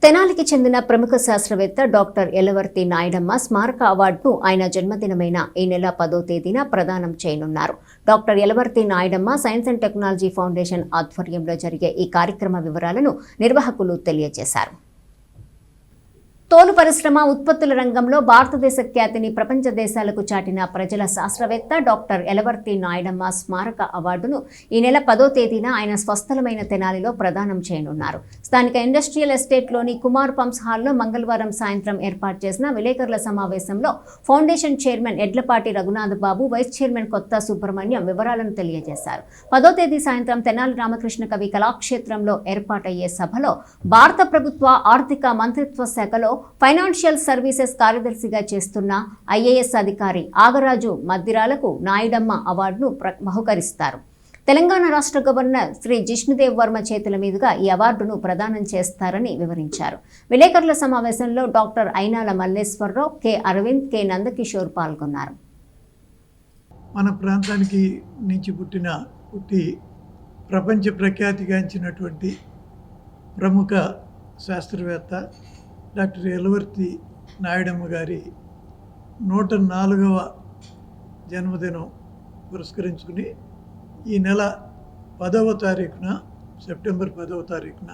తెనాలికి చెందిన ప్రముఖ శాస్త్రవేత్త డాక్టర్ ఎలవర్తి నాయుడమ్మ స్మారక అవార్డును ఆయన జన్మదినమైన ఈ నెల 10వ తేదీన ప్రదానం చేయనున్నారు. Doctor Elavarthi Nayudamma science and technology foundation ఆధ్వర్యంలో జరిగే ఈ కార్యక్రమ వివరాలను నిర్వాహకులు తెలియజేశారు. తోలు పరిశ్రమ ఉత్పత్తుల రంగంలో భారతదేశ ఖ్యాతిని ప్రపంచ దేశాలకు చాటిన ప్రజల శాస్త్రవేత్త డాక్టర్ ఎలవర్తి నాయుడమ్మ స్మారక అవార్డును ఈ నెల 10వ తేదీన ఆయన స్వస్థలమైన తెనాలిలో ప్రదానం చేయనున్నారు. స్థానిక ఇండస్ట్రియల్ ఎస్టేట్లోని కుమార్ పంప్స్ హాల్లో మంగళవారం సాయంత్రం ఏర్పాటు చేసిన విలేకరుల సమావేశంలో ఫౌండేషన్ చైర్మన్ ఎడ్లపాటి రఘునాథ్ బాబు, వైస్ చైర్మన్ కొత్త సుబ్రహ్మణ్యం వివరాలను తెలియజేశారు. 10వ తేదీ సాయంత్రం తెనాలి రామకృష్ణ కవి కళాక్షేత్రంలో ఏర్పాటయ్యే సభలో భారత ప్రభుత్వ ఆర్థిక మంత్రిత్వ శాఖలో ఫైనాన్షియల్ సర్వీసెస్ కార్యదర్శిగా చేస్తున్న ఐఏఎస్ అధికారి ఆగరాజు మద్దిరాలకు నాయుడమ్మ అవార్డును బహుకరిస్తారు. తెలంగాణ రాష్ట్ర గవర్నర్ శ్రీ జిష్ణుదేవ్ వర్మ చేతుల మీదుగా ఈ అవార్డును ప్రదానం చేస్తారని వివరించారు. విలేకరుల సమావేశంలో doctor Ayinala Malleswararao, K Aravind, K Nandakishore పాల్గొన్నారు. మన ప్రాంతానికి నుంచి పుట్టి ప్రపంచ ప్రఖ్యాతిగాంచినటువంటి ప్రముఖ శాస్త్రవేత్త డాక్టర్ ఎలవర్తి నాయుడమ్మ గారి 104వ జన్మదినం పురస్కరించుకుని ఈ నెల 10వ తారీఖున, సెప్టెంబర్ 10వ తారీఖున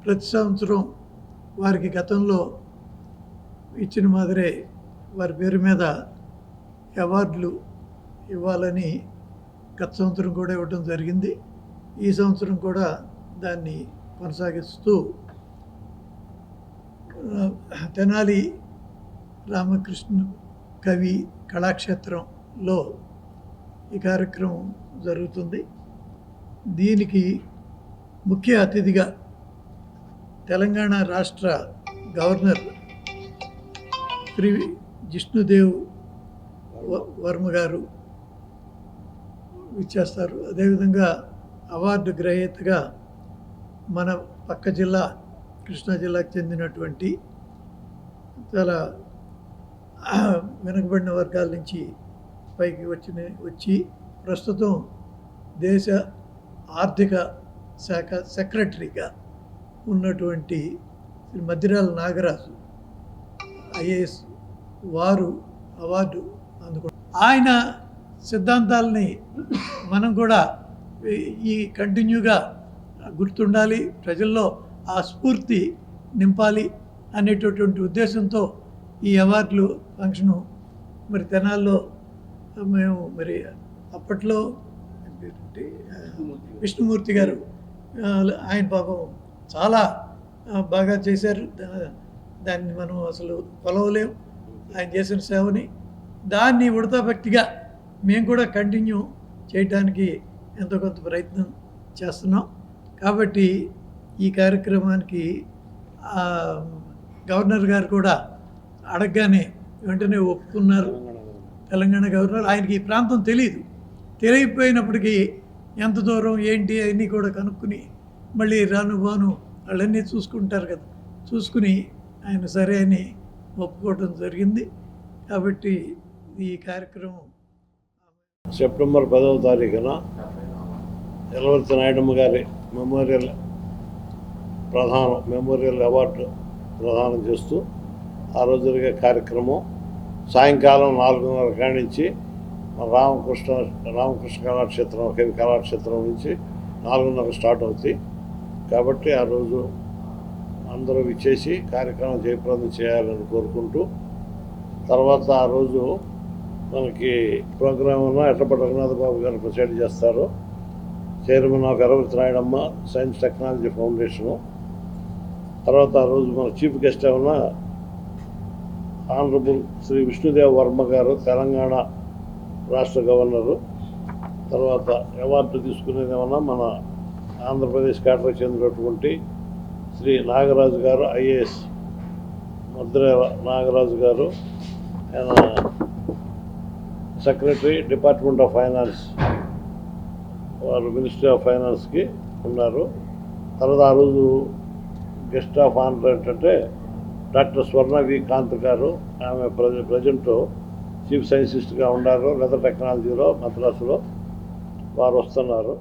ప్రతి సంవత్సరం వారికి గతంలో ఇచ్చిన మాదిరే వారి పేరు మీద అవార్డులు ఇవ్వాలని గత సంవత్సరం కూడా ఇవ్వడం జరిగింది. ఈ సంవత్సరం కూడా దాన్ని కొనసాగిస్తూ తెనాలి రామకృష్ణ కవి కళాక్షేత్రంలో ఈ కార్యక్రమం జరుగుతుంది. దీనికి ముఖ్య అతిథిగా తెలంగాణ రాష్ట్ర గవర్నర్ శ్రీ జిష్ణుదేవ్ వర్మ గారు ఇచ్చేస్తారు. అదేవిధంగా అవార్డు గ్రహీతగా మన పక్క జిల్లా కృష్ణా జిల్లాకు చెందినటువంటి చాలా వెనుకబడిన వర్గాల నుంచి పైకి వచ్చి ప్రస్తుతం దేశ ఆర్థిక శాఖ సెక్రటరీగా ఉన్నటువంటి శ్రీ మద్దిరాల నాగరాజు ఐఏఎస్ వారు అవార్డు అందుకుంటారు. ఆయన సిద్ధాంతాలని మనం కూడా ఈ కంటిన్యూగా గుర్తుండాలి, ప్రజల్లో ఆ స్ఫూర్తి నింపాలి అనేటటువంటి ఉద్దేశంతో ఈ అవార్డులు ఫంక్షను మరి తెనాల్లో మేము మరి అప్పట్లో విష్ణుమూర్తి గారు ఆయన పాపం చాలా బాగా చేశారు. దాన్ని మనం అసలు కొలవలేం ఆయన చేసిన సేవని. దాన్ని ఉడతా భక్తిగా మేము కూడా కంటిన్యూ చేయడానికి ఎంతో కొంత ప్రయత్నం చేస్తున్నాం. కాబట్టి ఈ కార్యక్రమానికి గవర్నర్ గారు కూడా అడగగానే వెంటనే ఒప్పుకున్నారు. తెలంగాణ గవర్నర్, ఆయనకి ఈ ప్రాంతం తెలియకపోయినప్పటికీ ఎంత దూరం ఏంటి అవన్నీ కూడా కనుక్కుని మళ్ళీ రాను వాళ్ళన్నీ చూసుకుంటారు కదా, చూసుకుని ఆయన సరే అని ఒప్పుకోవడం జరిగింది. కాబట్టి ఈ కార్యక్రమం సెప్టెంబర్ 10వ తారీఖున ఎలవర్తి నాయుడమ్మ గారి మెమోరియల్ అవార్డు ప్రదానం చేస్తూ ఆ రోజు జరిగే కార్యక్రమం సాయంకాలం 4:30 కాడి నుంచి రామకృష్ణ కళాక్షేత్రం, కవి కళాక్షేత్రం నుంచి 4:30 స్టార్ట్ అవుతాయి. కాబట్టి ఆ రోజు అందరూ విచ్చేసి కార్యక్రమం జయప్రదం చేయాలని కోరుకుంటూ, తర్వాత ఆ రోజు మనకి ప్రోగ్రామ్ ఎడ్లపాటి రఘునాథ్ బాబు గారు ప్రిసైడ్ చేస్తారు. Chairman of Elavarthi Nayudamma science technology foundation. తర్వాత ఆ రోజు మన చీఫ్ గెస్ట్ ఏమన్నా ఆనరబుల్ శ్రీ విష్ణుదేవ్ వర్మ గారు, తెలంగాణ రాష్ట్ర గవర్నరు. తర్వాత అవార్డు తీసుకునేది ఏమన్నా మన ఆంధ్రప్రదేశ్ కేటర్కి చెందినటువంటి శ్రీ నాగరాజు గారు, ఐఏఎస్ మద్దిరాల నాగరాజు గారు, ఆయన సెక్రటరీ డిపార్ట్మెంట్ ఆఫ్ ఫైనాన్స్, వారు మినిస్ట్రీ ఆఫ్ ఫైనాన్స్కి ఉన్నారు. తర్వాత ఆ రోజు గెస్ట్ ఆఫ్ ఆనర్ ఏంటంటే డాక్టర్ స్వర్ణ వి కాంత్ గారు, ఆమె ప్రజెంట్ చీఫ్ సైంటిస్ట్గా ఉన్నారు లెదర్ టెక్నాలజీలో మద్రాసులో, వారు వస్తున్నారు.